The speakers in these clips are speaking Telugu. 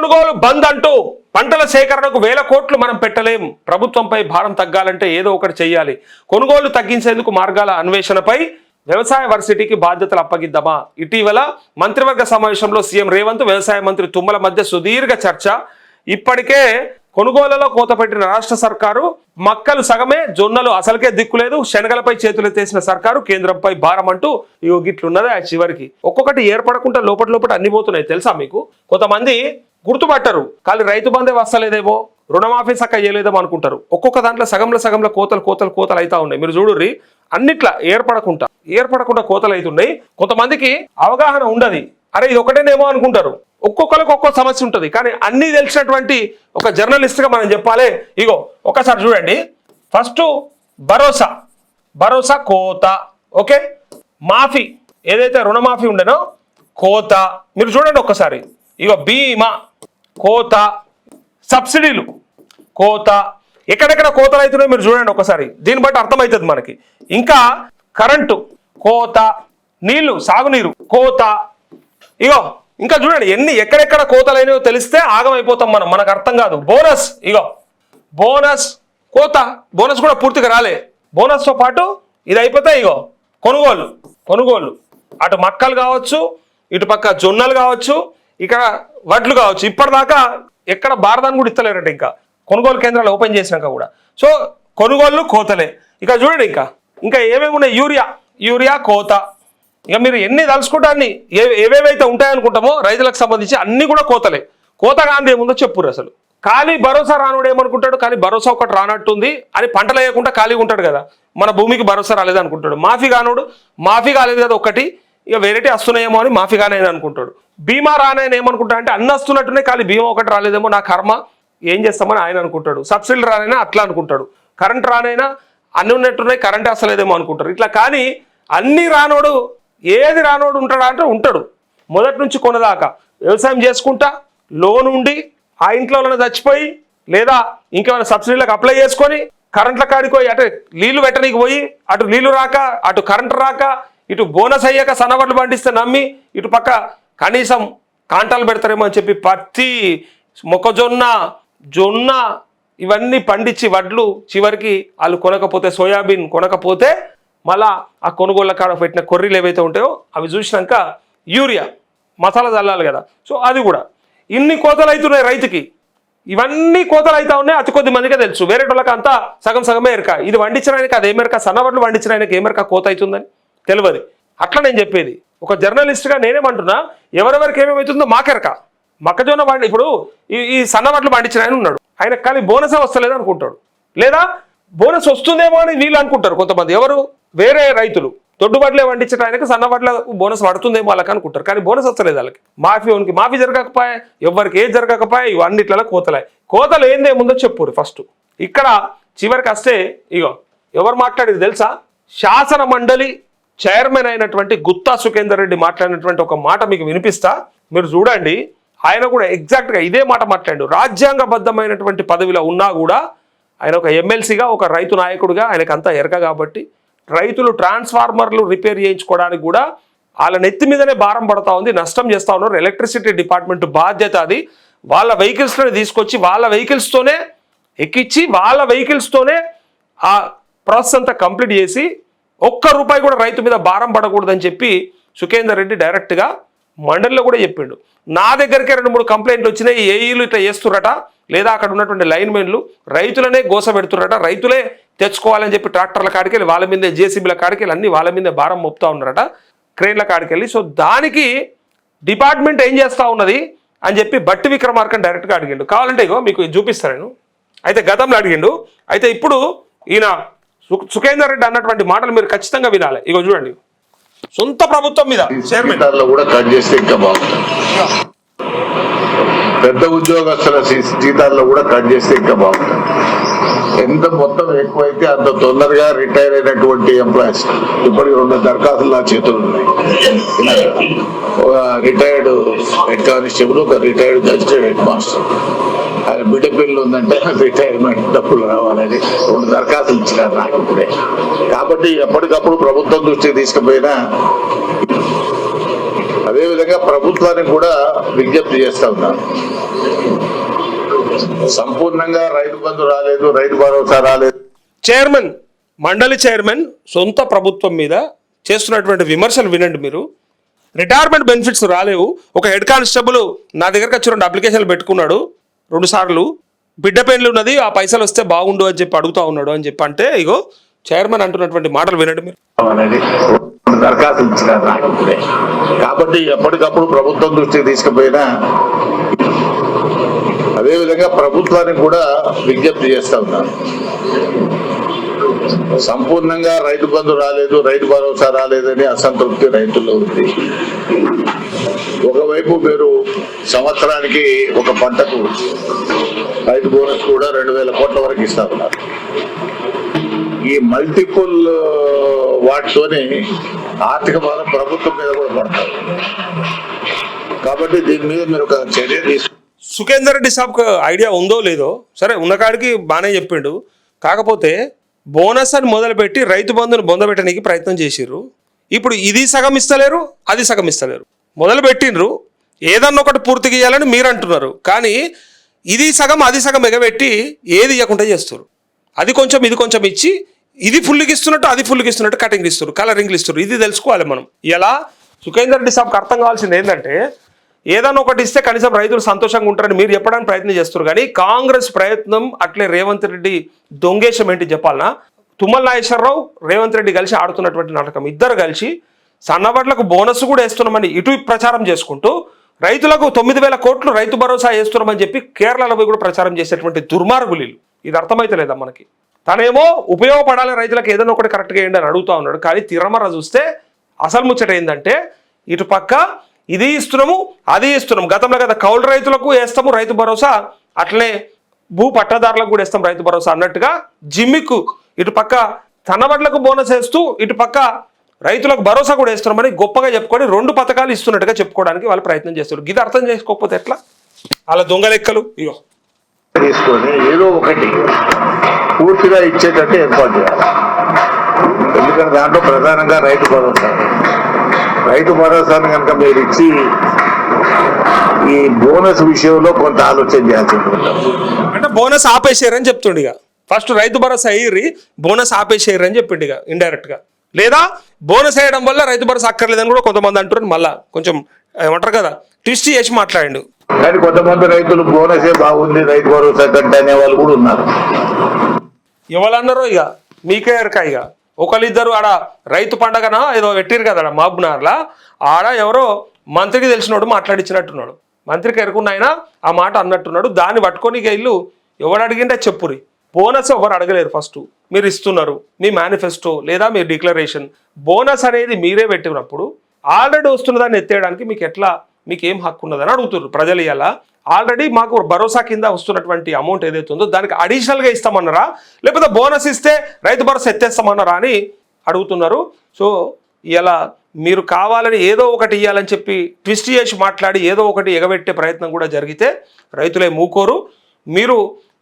కొనుగోలు బంద్ అంటూ పంటల సేకరణకు 1000 కోట్లు మనం పెట్టలేం. ప్రభుత్వంపై భారం తగ్గాలంటే ఏదో ఒకటి చెయ్యాలి. కొనుగోలు తగ్గించేందుకు మార్గాల అన్వేషణపై వ్యవసాయ వర్సిటీకి బాధ్యతలు అప్పగిద్దామా? ఇటీవల మంత్రివర్గ సమావేశంలో సీఎం రేవంత్, వ్యవసాయ మంత్రి తుమ్మల మధ్య సుదీర్ఘ చర్చ. ఇప్పటికే కొనుగోలులో కోత పెట్టిన రాష్ట్ర సర్కారు మక్కలు సగమే, జొన్నలు అసలుకే దిక్కులేదు, శనగలపై చేతులెత్తేసిన సర్కారు కేంద్రంపై భారం అంటూ ఇగో గిట్లున్నది. ఆ చివరికి ఒక్కొక్కటి ఏర్పడకుండా లోపల అన్ని పోతున్నాయి తెలుసా మీకు? కొంతమంది గుర్తుపట్టరు, కానీ రైతు బంధే వస్తలేదేమో, రుణమాఫీ సక్క చేయలేదేమో అనుకుంటారు. ఒక్కొక్క దాంట్లో సగంలో కోతలు అవుతా ఉన్నాయి. మీరు చూడుర్రి, అన్నిట్లా ఏర్పడకుండా కోతలు అవుతున్నాయి. కొంతమందికి అవగాహన ఉండదు, అరే ఇది ఒకటేనేమో అనుకుంటారు. ఒక్కొక్కరికి ఒక్కొక్క సమస్య ఉంటుంది. కానీ అన్నీ తెలిసినటువంటి ఒక జర్నలిస్ట్గా మనం చెప్పాలి. ఇగో ఒకసారి చూడండి. ఫస్ట్ భరోసా కోత, ఓకే. మాఫీ ఏదైతే రుణమాఫీ ఉండేనో కోత మీరు చూడండి ఒక్కసారి. ఇగో బీమా కోత, సబ్సిడీలు కోత, ఎక్కడెక్కడ కోతలు అవుతున్నాయో మీరు చూడండి ఒకసారి. దీన్ని బట్టి అర్థమవుతుంది మనకి. ఇంకా కరెంటు కోత, నీళ్లు సాగునీరు కోత. ఇగో ఇంకా చూడండి ఎక్కడెక్కడ కోతలైనవో తెలిస్తే ఆగమైపోతాం మనకు అర్థం కాదు. బోనస్, ఇగో బోనస్ కోత, బోనస్ కూడా పూర్తిగా రాలే. బోనస్తో పాటు ఇది అయిపోతే ఇగో కొనుగోలు అటు మక్కలు కావచ్చు, ఇటు పక్క జొన్నలు కావచ్చు, ఇక్కడ వడ్లు కావచ్చు. ఇప్పటిదాకా ఎక్కడ భారతాన్ని కూడా ఇస్తలేరట ఇంకా కొనుగోలు కేంద్రాలు ఓపెన్ చేసినాక కూడా. సో కొనుగోళ్ళు కోతలే. ఇక చూడండి ఇంకా ఏమేమి ఉన్నాయి. యూరియా కోత. ఇక మీరు ఎన్ని తలుచుకుంటే అన్ని ఏవేవైతే ఉంటాయనుకుంటామో రైతులకు సంబంధించి అన్ని కూడా కోతలే. కోత కాంతి ఏముందో చెప్పురు. అసలు ఖాళీ భరోసా రానుడు ఏమనుకుంటాడు, కానీ భరోసా ఒకటి రానట్టుంది అని పంటలు వేయకుండా ఖాళీగా ఉంటాడు కదా, మన భూమికి భరోసా రాలేదు అనుకుంటాడు. మాఫీ కాలేదు కదా ఒకటి, ఇక వెరైటీ వస్తున్నాయేమో అని మాఫీ కానని అనుకుంటాడు. బీమా రానని ఏమనుకుంటాడు అంటే అన్ని వస్తున్నట్టునే, ఖాళీ బీమా ఒకటి రాలేదేమో నా కర్మ ఏం చేస్తామని ఆయన అనుకుంటాడు. సబ్సిడీలు రానైనా అట్లా అనుకుంటాడు. కరెంట్ రానైనా అన్ని ఉన్నట్టున్నాయి, కరెంట్ వస్తలేదేమో అనుకుంటారు. ఇట్లా కానీ అన్ని రానోడు ఏది రానోడు ఉంటాడా అంటే ఉంటాడు. మొదటి నుంచి కొనదాకా వ్యవసాయం చేసుకుంటా, లోన్ ఉండి, ఆ ఇంట్లో చచ్చిపోయి, లేదా ఇంకేమైనా సబ్సిడీలకు అప్లై చేసుకొని కరెంట్ల కాడికి పోయి అటు నీళ్లు పెట్టడానికి పోయి, అటు నీళ్లు రాక, అటు కరెంట్ రాక, ఇటు బోనస్ అయ్యాక సన్నవడ్లు పండిస్తే నమ్మి, ఇటు పక్క కనీసం కాంటాలు పెడతారేమో అని చెప్పి పత్తి, మొక్కజొన్న, జొన్న ఇవన్నీ పండించి వడ్లు చివరికి వాళ్ళు కొనకపోతే, సోయాబీన్ కొనకపోతే మళ్ళా ఆ కొనుగోళ్ళ కాడ పెట్టిన కొర్రీలు ఏవైతే ఉంటాయో అవి చూసినాక యూరియా మసాలా చల్లాలి కదా. సో అది కూడా ఇన్ని కోతలు అవుతున్నాయి రైతుకి. ఇవన్నీ కోతలు అవుతా ఉన్నాయి, అతి కొద్ది మందికే తెలుసు. వేరే వాళ్ళకి అంతా సగమే ఎరక. ఇది వండించిన ఆయనకి అది ఏమెరక, సన్నవడ్లు వండించిన ఆయనకి ఏమెరక కోత అవుతుందని తెలియదు. అట్లా నేను చెప్పేది ఒక జర్నలిస్ట్గా నేనేమంటున్నా, ఎవరెవరికి ఏమేమవుతుందో మాకెరక. మొక్కజొన్న ఇప్పుడు ఈ సన్నవడ్లు పండించిన ఆయన ఉన్నాడు, ఆయనకు కానీ బోనసే వస్తలేదు అనుకుంటాడు, లేదా బోనస్ వస్తుందేమో అని వీళ్ళు అనుకుంటారు కొంతమంది. ఎవరు? వేరే రైతులు. దొడ్డుబడ్లే వండించిన ఆయనకు సన్నవడ్ల బోనస్ పడుతుందేమో వాళ్ళకి అనుకుంటారు, కానీ బోనస్ వస్తలేదు వాళ్ళకి. మాఫీ జరగకపోయా, ఎవరికి ఏది జరగకపోయా, ఇవన్నిట్లలో కోతలు ఏందేముందో చెప్పురు ఫస్ట్. ఇక్కడ చివరికి వస్తే ఇగో ఎవరు మాట్లాడేది తెలుసా? శాసన మండలి చైర్మన్ అయినటువంటి గుత్తా సుఖేందర్ రెడ్డి మాట్లాడినటువంటి ఒక మాట మీకు వినిపిస్తా, మీరు చూడండి. ఆయన కూడా ఎగ్జాక్ట్గా ఇదే మాట మాట్లాడు. రాజ్యాంగబద్ధమైనటువంటి పదవిలో ఉన్నా కూడా ఆయన ఒక ఎమ్మెల్సీగా, ఒక రైతు నాయకుడిగా ఆయనకు అంతా ఎరక కాబట్టి రైతులు ట్రాన్స్ఫార్మర్లు రిపేర్ చేయించుకోవడానికి కూడా వాళ్ళ నెత్తి మీదనే భారం పడతా ఉంది, నష్టం చేస్తూ ఉన్నారు. ఎలక్ట్రిసిటీ డిపార్ట్మెంట్ బాధ్యత అది. వాళ్ళ వెహికల్స్లోనే తీసుకొచ్చి వాళ్ళ వెహికల్స్తోనే ఎక్కించి వాళ్ళ వెహికల్స్తోనే ఆ ప్రాసెస్ అంతా కంప్లీట్ చేసి ₹1 కూడా రైతు మీద భారం పడకూడదని చెప్పి సుఖేందర్ రెడ్డి డైరెక్ట్గా మండలిలో కూడా చెప్పిండు. నా దగ్గరికే 2-3 కంప్లైంట్లు వచ్చినాయి, ఏఈలు ఇట్లా చేస్తుర్రట, లేదా అక్కడ ఉన్నటువంటి లైన్మెన్లు రైతులనే గోస పెడుతుర్రట, రైతులే తెచ్చుకోవాలని చెప్పి ట్రాక్టర్ల కాడికి వెళ్ళి వాళ్ళ మీదే, జేసీబీల కాడికి వెళ్ళి అన్ని వాళ్ళ మీదే భారం మోపుతా ఉన్నారట, క్రెయిన్ల కాడికి వెళ్ళి. సో దానికి డిపార్ట్మెంట్ ఏం చేస్తూ ఉన్నది అని చెప్పి బట్టి విక్రమార్కని డైరెక్ట్గా అడిగిండు. కావాలంటే ఇగో మీకు చూపిస్తాను నేను. అయితే గతంలో అడిగిండు, అయితే ఇప్పుడు ఈయన సుఖేందర్ రెడ్డి అన్నటువంటి మాటలు మీరు ఖచ్చితంగా వినాలి. ఇగో చూడండి, సొంత ప్రభుత్వం మీద చైర్మన్ కూడా కట్ చేస్తే ఇంకా బాగుంటుంది. పెద్ద ఉద్యోగస్తుల జీతాల్లో కూడా కట్ చేస్తే ఇంకా బాగుంటుంది. ఎంత మొత్తం ఎక్కువైతే అంత తొందరగా రిటైర్ అయినటువంటి ఎంప్లాయీస్, ఇప్పటికి 2 దరఖాస్తులు నా చేతులు ఉన్నాయి. ఒక రిటైర్డ్ హెడ్ కానిస్టేబుల్, ఒక రిటైర్డ్ గజిటెడ్ హెడ్ మాస్టర్. ఆయన బిడ్డ పిల్లలు ఉందంటే రిటైర్మెంట్ డబ్బులు రావాలని 2 దరఖాస్తులు ఇచ్చినారు నాకు ఇప్పుడే. కాబట్టి ఎప్పటికప్పుడు ప్రభుత్వం దృష్టికి తీసుకుపోయినా అదేవిధంగా ప్రభుత్వానికి కూడా విజ్ఞప్తి చేస్తా ఉన్నాను. సంపూర్ణంగా రైతు బంధు రాలేదు, రైతు భరోసా రాలేదు. చైర్మన్, మండలి చైర్మన్ సొంత ప్రభుత్వం మీద చేస్తున్నటువంటి విమర్శలు వినండి మీరు. రిటైర్మెంట్ బెనిఫిట్స్ రాలేవు. ఒక హెడ్ కానిస్టేబుల్ నా దగ్గరకు వచ్చి 2 అప్లికేషన్లు పెట్టుకున్నాడు, 2 సార్లు. బిడ్డ పెన్లు ఉన్నది, ఆ పైసలు వస్తే బాగుండు అని చెప్పి అడుగుతా ఉన్నాడు అని చెప్పి అంటే, ఇగో చైర్మన్ అంటున్నటువంటి మాటలు వినండి మీరు. అనేది దరఖాస్తు ఇచ్చినారు నాకు ఇప్పుడే. కాబట్టి ఎప్పటికప్పుడు ప్రభుత్వం దృష్టికి తీసుకుపోయినా, అదేవిధంగా ప్రభుత్వానికి కూడా విజ్ఞప్తి చేస్తా ఉన్నాను. సంపూర్ణంగా రైతు బంధు రాలేదు, రైతు భరోసా రాలేదని అసంతృప్తి రైతుల్లో ఉంది. ఒకవైపు మీరు సంవత్సరానికి ఒక పంటకు రైతు బోనస్ కూడా 2,000 కోట్ల వరకు ఇస్తా ఉన్నారు. ఈ మల్టిపుల్ వాటితోని ఆర్థిక భారం ప్రభుత్వం మీద కూడా పడతారు. కాబట్టి దీని మీద మీరు ఒక చర్య తీసుకు. సుఖేందర్ రెడ్డి సాబ్కు ఐడియా ఉందో లేదో, సరే ఉన్నకాడికి బాగానే చెప్పిండు. కాకపోతే బోనస్ అని మొదలుపెట్టి రైతు బంధుని బొందబెట్టడానికి ప్రయత్నం చేసిర్రు. ఇప్పుడు ఇది సగం ఇస్తలేరు, అది సగం ఇస్తలేరు. మొదలు పెట్టిండ్రు, ఏదన్నా ఒకటి పూర్తిగా ఇవ్వాలని మీరు అంటున్నారు. కానీ ఇది సగం అది సగం ఎగబెట్టి ఏది ఇవ్వకుండా చేస్తారు. అది కొంచెం ఇది కొంచెం ఇచ్చి, ఇది ఫుల్గా ఇస్తున్నట్టు అది ఫుల్గా ఇస్తున్నట్టు కటింగ్ ఇస్తారు, కలరింగ్లు ఇస్తారు. ఇది తెలుసుకోవాలి మనం. ఇలా సుఖేందర్ రెడ్డి సాబ్కి అర్థం కావాల్సింది ఏంటంటే, ఏదన్నా ఒకటి ఇస్తే కనీసం రైతులు సంతోషంగా ఉంటారని మీరు చెప్పడానికి ప్రయత్నం చేస్తారు. కానీ కాంగ్రెస్ ప్రయత్నం అట్లే రేవంత్ రెడ్డి దొంగేశం ఏంటి చెప్పాలనా, తుమ్మల నాగేశ్వరరావు రేవంత్ రెడ్డి కలిసి ఆడుతున్నటువంటి నాటకం. ఇద్దరు కలిసి సన్నబడ్లకు బోనస్ కూడా వేస్తున్నామని ఇటు ప్రచారం చేసుకుంటూ, రైతులకు 9,000 కోట్లు రైతు భరోసా వేస్తున్నామని చెప్పి కేరళలో పోయి కూడా ప్రచారం చేసేటువంటి దుర్మార్గులు. ఇది అర్థమైతే లేదా మనకి? తనేమో ఉపయోగపడాలి రైతులకు, ఏదైనా ఒకటి కరెక్ట్గా వేయండి అని అడుగుతా ఉన్నాడు. కానీ తిరమర చూస్తే అసలు ముచ్చట ఏంటంటే, ఇటు పక్క ఇది ఇస్తున్నాము అది ఇస్తున్నాము. గతంలో కదా కౌలు రైతులకు వేస్తాము రైతు భరోసా, అట్లనే భూ పట్టదారులకు కూడా వేస్తాం రైతు భరోసా అన్నట్టుగా జిమ్మికు ఇటు పక్క సన్నబడ్లకు బోనస్ వేస్తూ ఇటు పక్క రైతులకు భరోసా కూడా వేస్తున్నామని గొప్పగా చెప్పుకొని 2 పథకాలు ఇస్తున్నట్టుగా చెప్పుకోవడానికి వాళ్ళు ప్రయత్నం చేస్తారు. ఇది అర్థం చేసుకోకపోతే ఎట్లా? అలా దొంగ లెక్కలు ఇగో తీసుకొని ఏదో ఒకటి పూర్తిగా ఇచ్చేటట్టు ఏర్పాటు చేయాలి. ఎందుకంటే దాంట్లో ప్రధానంగా రైతు భరోసాను కనుక మీరు ఇచ్చి ఈ బోనస్ విషయంలో కొంత ఆలోచన చేయాల్సి ఉంటుంది. అంటే బోనస్ ఆపేసారని చెప్తుండే. ఇక ఫస్ట్ రైతు భరోసా అయ్యి బోనస్ ఆపేసారని చెప్పిండు ఇక ఇండైరెక్ట్ గా. లేదా బోనస్ వేయడం వల్ల రైతు భరోసా అక్కర్లేదని కూడా కొంతమంది అంటారు. మళ్ళా కొంచెం ఏమంటారు కదా, ట్విస్ట్ చేసి మాట్లాడండు. కానీ కొంతమంది రైతులు బోనసే బాగుంది రైతు భరోసా కంటే అనే వాళ్ళు కూడా ఉన్నారు. ఎవరన్నారో ఇక మీకే ఎరక. ఇక ఒకళ్ళిద్దరు ఆడ రైతు పండగన ఏదో పెట్టిరు కదా మహబూబ్నగర్లా, ఆడ ఎవరో మంత్రికి తెలిసినోడు మాట్లాడించినట్టున్నాడు. మంత్రికి ఎరుకున్నాయన ఆ మాట అన్నట్టున్నాడు. దాన్ని పట్టుకొని ఇక ఇల్లు ఎవరు అడిగింటే చెప్పురి. బోనస్ ఎవరు అడగలేరు. ఫస్ట్ మీరు ఇస్తున్నారు మీ మేనిఫెస్టో లేదా మీ డిక్లరేషన్. బోనస్ అనేది మీరే పెట్టినప్పుడు ఆల్రెడీ వస్తున్న దాన్ని ఎత్తేయడానికి మీకు ఏం హక్కు ఉన్నదని అడుగుతున్నారు ప్రజలు. ఇలా ఆల్రెడీ మాకు భరోసా కింద వస్తున్నటువంటి అమౌంట్ ఏదైతే ఉందో దానికి అడిషనల్గా ఇస్తామన్నారా, లేకపోతే బోనస్ ఇస్తే రైతు భరోసా ఎత్తేస్తామన్నారా అని అడుగుతున్నారు. సో ఇలా మీరు కావాలని ఏదో ఒకటి ఇవ్వాలని చెప్పి ట్విస్ట్ చేసి మాట్లాడి ఏదో ఒకటి ఎగబెట్టే ప్రయత్నం కూడా జరిగితే రైతులే మూకోరు. మీరు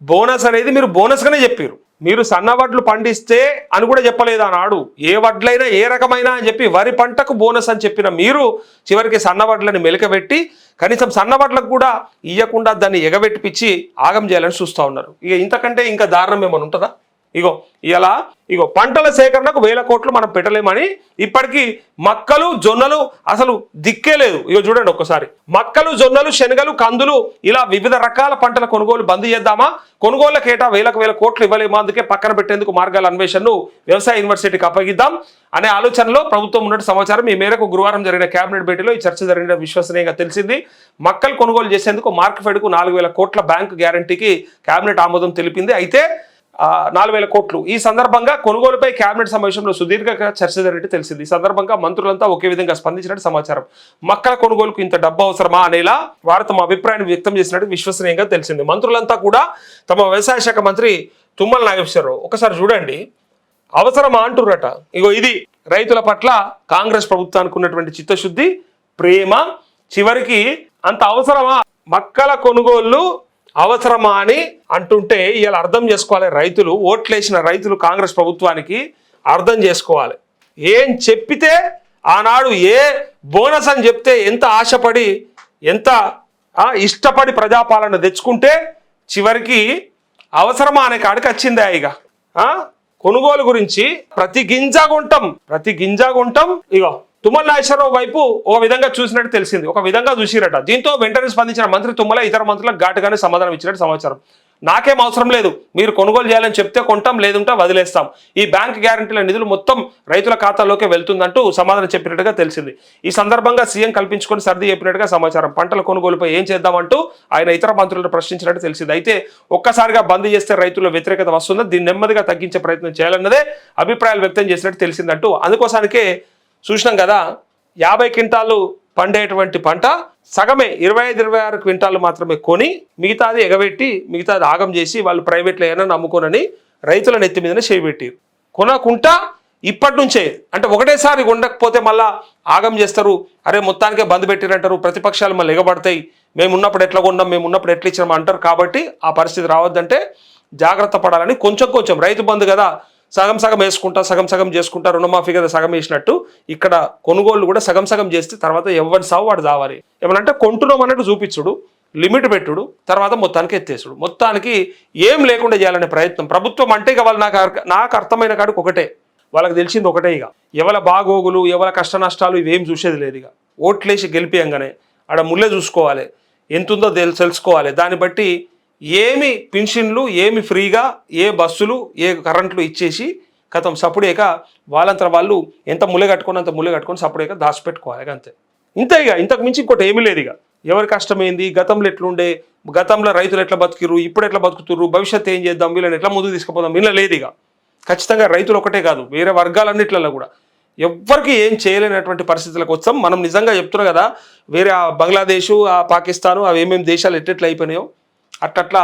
బోనస్ అనేది మీరు బోనస్గానే చెప్పారు. మీరు సన్న వడ్లు పండిస్తే అని కూడా చెప్పలేదు ఆనాడు. ఏ వడ్లైనా ఏ రకమైన అని చెప్పి వరి పంటకు బోనస్ అని చెప్పిన మీరు చివరికి సన్న వడ్లని మెలకబెట్టి కనీసం సన్న వడ్లకు కూడా ఇవ్వకుండా దాన్ని ఎగబెట్టిపిచ్చి ఆగం చేయాలని చూస్తూ ఉన్నారు. ఇక ఇంతకంటే ఇంకా దారుణం ఏమైనా ఉంటుందా? ఇగో పంటల సేకరణకు 1,000 కోట్లు మనం పెట్టలేమని ఇప్పటికీ మక్కలు జొన్నలు అసలు దిక్కే లేదు. ఇగో చూడండి ఒక్కసారి, మక్కలు జొన్నలు శనగలు కందులు ఇలా వివిధ రకాల పంటల కొనుగోలు బంద్ చేద్దామా, కొనుగోళ్ల కేటా 1,000 కోట్లు ఇవ్వలేమా, అందుకే పక్కన పెట్టేందుకు మార్గాల అన్వేషణను వ్యవసాయ యూనివర్సిటీకి అప్పగిద్దాం అనే ఆలోచనలో ప్రభుత్వం ఉన్నట్టు సమాచారం. ఈ మేరకు గురువారం జరిగిన కేబినెట్ భేటీలో ఈ చర్చ జరిగిన విశ్వసనీయంగా తెలిసింది. మక్కలు కొనుగోలు చేసేందుకు మార్కెట్కు 4,000 కోట్ల బ్యాంకు గ్యారంటీకి కేబినెట్ ఆమోదం తెలిపింది. అయితే 4,000 కోట్లు. ఈ సందర్భంగా కొనుగోలుపై కేబినెట్ సమావేశంలో సుదీర్ఘంగా చర్చ జరిగినట్టు తెలిసింది. ఈ సందర్భంగా మంత్రులంతా ఒకే విధంగా స్పందించినట్టు సమాచారం. మక్కల కొనుగోలుకు ఇంత డబ్బు అవసరమా అనేలా వారు తమ అభిప్రాయాన్ని వ్యక్తం చేసినట్టు విశ్వసనీయంగా తెలిసింది. మంత్రులంతా కూడా తమ వ్యవసాయ శాఖ మంత్రి తుమ్మల నాగేశ్వరరావు ఒకసారి చూడండి అవసరమా అంటుర్రట. ఇగో ఇది రైతుల పట్ల కాంగ్రెస్ ప్రభుత్వానికి ఉన్నటువంటి చిత్తశుద్ధి, ప్రేమ. చివరికి అంత అవసరమా మక్కల కొనుగోళ్లు అవసరమా అని అంటుంటే ఇలా అర్థం చేసుకోవాలి. రైతులు ఓట్లేసిన రైతులు కాంగ్రెస్ ప్రభుత్వానికి అర్థం చేసుకోవాలి. ఏం చెప్పితే ఆనాడు ఏ బోనస్ అని చెప్తే ఎంత ఆశపడి ఎంత ఇష్టపడి ప్రజాపాలన తెచ్చుకుంటే చివరికి అవసరమా అనే కాడికి వచ్చిందే ఇక కొనుగోలు గురించి ప్రతి గింజ కొంటాం ఇగో తుమ్మల నాగేశ్వరరావు వైపు ఒక విధంగా చూసినట్టు తెలిసింది, ఒక విధంగా చూసిరట. దీంతో వెంటనే స్పందించిన మంత్రి తుమ్మల ఇతర మంత్రులకు ఘాటుగానే సమాధానం ఇచ్చినట్టు సమాచారం. నాకేం అవసరం లేదు, మీరు కొనుగోలు చేయాలని చెప్తే కొంటాం, లేదంటే వదిలేస్తాం. ఈ బ్యాంక్ గ్యారంటీల నిధులు మొత్తం రైతుల ఖాతాలోకే వెళ్తుందంటూ సమాధానం చెప్పినట్టుగా తెలిసింది. ఈ సందర్భంగా సీఎం కల్పించుకొని సర్ది చెప్పినట్టుగా సమాచారం. పంటల కొనుగోలుపై ఏం చేద్దామంటూ ఆయన ఇతర మంత్రులను ప్రశ్నించినట్టు తెలిసింది. అయితే ఒక్కసారిగా బంద్ చేస్తే రైతుల వ్యతిరేకత వస్తుందో దీన్ని నెమ్మదిగా తగ్గించే ప్రయత్నం చేయాలన్నదే అభిప్రాయాలు వ్యక్తం చేసినట్టు తెలిసిందంటూ. అందుకోసానికే చూసినాం కదా, 50 క్వింటాలు పండేటువంటి పంట సగమే 25-26 క్వింటాలు మాత్రమే కొని మిగతాది ఎగబెట్టి మిగతాది ఆగం చేసి వాళ్ళు ప్రైవేట్లో ఏమైనా నమ్ముకోనని రైతుల నెత్తి మీదనే చేయబెట్టారు. కొనకుంటా ఇప్పటి నుంచే అంటే ఒకటేసారి ఉండకపోతే మళ్ళా ఆగం చేస్తారు, అరే మొత్తానికే బంద్ పెట్టిరంటారు, ప్రతిపక్షాలు మళ్ళీ ఎగబడతాయి, మేము ఉన్నప్పుడు ఎట్లా కొన్నాం, మేము ఉన్నప్పుడు ఎట్లా ఇచ్చినాం అంటారు. కాబట్టి ఆ పరిస్థితి రావద్దంటే జాగ్రత్త పడాలని కొంచెం రైతు బంధు కదా సగం వేసుకుంటా సగం చేసుకుంటా, రుణమాఫీ కదా సగం వేసినట్టు ఇక్కడ కొనుగోళ్లు కూడా సగం చేస్తే తర్వాత ఎవరి సావు వాడు దావాలి. ఏమనంటే కొంటున్నాం అన్నట్టు చూపించుడు, లిమిట్ పెట్టుడు, తర్వాత మొత్తానికి ఎత్తేసుడు, మొత్తానికి ఏం లేకుండా చేయాలనే ప్రయత్నం ప్రభుత్వం. అంటే ఇక వాళ్ళు నాకు అర్థమైన కాడికి ఒకటే, వాళ్ళకి తెలిసింది ఒకటే, ఇక ఎవరి బాగోగులు ఎవరి కష్ట నష్టాలు ఇవేం చూసేది లేదు. ఇక ఓట్లేసి గెలిపియంగానే ఆడ ముళ్ళే చూసుకోవాలి, ఎంతుందో తెలుసుకోవాలి, దాన్ని బట్టి ఏమి పెన్షన్లు ఏమి ఫ్రీగా ఏ బస్సులు ఏ కరెంట్లు ఇచ్చేసి కథం సప్పుడేక వాళ్ళంతా వాళ్ళు ఎంత ముళ్ళె కట్టుకొని అంత ముళ్ళె కట్టుకొని సప్పుడేక దాచిపెట్టుకోవాలి అంతే. ఇంతే ఇక, ఇంతకు మించి ఇంకోటి ఏమీ లేదు. ఇక ఎవరి కష్టమైంది, గతంలో ఎట్లుండే, గతంలో రైతులు ఎట్లా బతికిరు, ఇప్పుడు ఎట్లా బతుకుతుర్రు, భవిష్యత్తు ఏం చేద్దాం, వీళ్ళని ఎట్లా ముందుకు తీసుకుపోదాం, వీళ్ళ లేదు. ఇక ఖచ్చితంగా రైతులు ఒకటే కాదు, వేరే వర్గాలన్నిట్లలో కూడా ఎవ్వరికి ఏం చేయలేనటువంటి పరిస్థితులకు వచ్చాం మనం. నిజంగా చెప్తున్నాం కదా, వేరే బంగ్లాదేశు పాకిస్తాను అవి ఏమేమి దేశాలు ఎట్లెట్లు అయిపోయినాయో అట్లా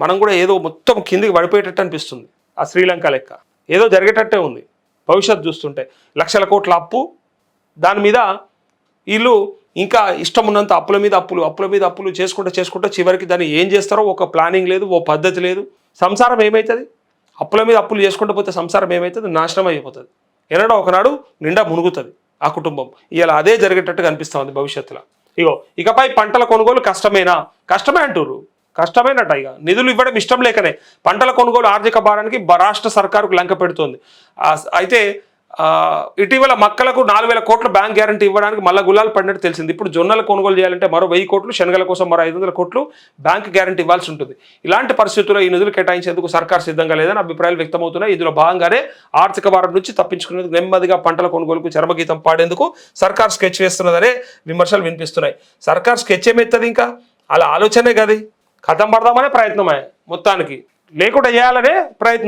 మనం కూడా ఏదో మొత్తం కిందికి పడిపోయేటట్టు అనిపిస్తుంది. ఆ శ్రీలంక లెక్క ఏదో జరిగేటట్టే ఉంది భవిష్యత్తు చూస్తుంటే. లక్షల కోట్ల అప్పు, దాని మీద వీళ్ళు ఇంకా ఇష్టం ఉన్నంత అప్పుల మీద అప్పులు చేసుకుంటూ చివరికి దాన్ని ఏం చేస్తారో ఒక ప్లానింగ్ లేదు, ఓ పద్ధతి లేదు. సంసారం ఏమవుతుంది, అప్పుల మీద అప్పులు చేసుకుంటూ పోతే సంసారం ఏమవుతుంది, నాశనం అయిపోతుంది. ఎన్నడో ఒకనాడు నిండా మునుగుతుంది ఆ కుటుంబం. ఇలా అదే జరిగేటట్టుగా అనిపిస్తూ ఉంది భవిష్యత్తులో. ఇకపై పంటల కొనుగోలు కష్టమే అంటారు, కష్టమేనట. ఇక నిధులు ఇవ్వడం ఇష్టం లేకనే పంటల కొనుగోలు ఆర్థిక భారానికి రాష్ట్ర సర్కారుకు లంక పెడుతోంది. అయితే ఇటీవల మక్కలకు 4,000 కోట్ల బ్యాంక్ గ్యారంటీ ఇవ్వడానికి మళ్ళా గులాలు పడినట్టు తెలిసింది. ఇప్పుడు జొన్నల కొనుగోలు చేయాలంటే మరో 1,000 కోట్లు, శనగల కోసం మరో 500 కోట్లు బ్యాంక్ గ్యారంటీ ఇవ్వాల్సి ఉంటుంది. ఇలాంటి పరిస్థితుల్లో ఈ నిధులు కేటాయించేందుకు సర్కార్ సిద్ధంగా లేదని అభిప్రాయాలు వ్యక్తమవుతున్నాయి. ఇందులో భాగంగానే ఆర్థిక భారం నుంచి తప్పించుకునేందుకు నెమ్మదిగా పంటల కొనుగోలుకు చరమగీతం పాడేందుకు సర్కార్ స్కెచ్ వేస్తున్నదనే విమర్శలు వినిపిస్తున్నాయి. సర్కార్ స్కెచ్ ఏమెత్తది, ఇంకా అలా ఆలోచనే కది, కథం పడదామనే ప్రయత్నమే, మొత్తానికి లేకుండా చేయాలనే ప్రయత్నం.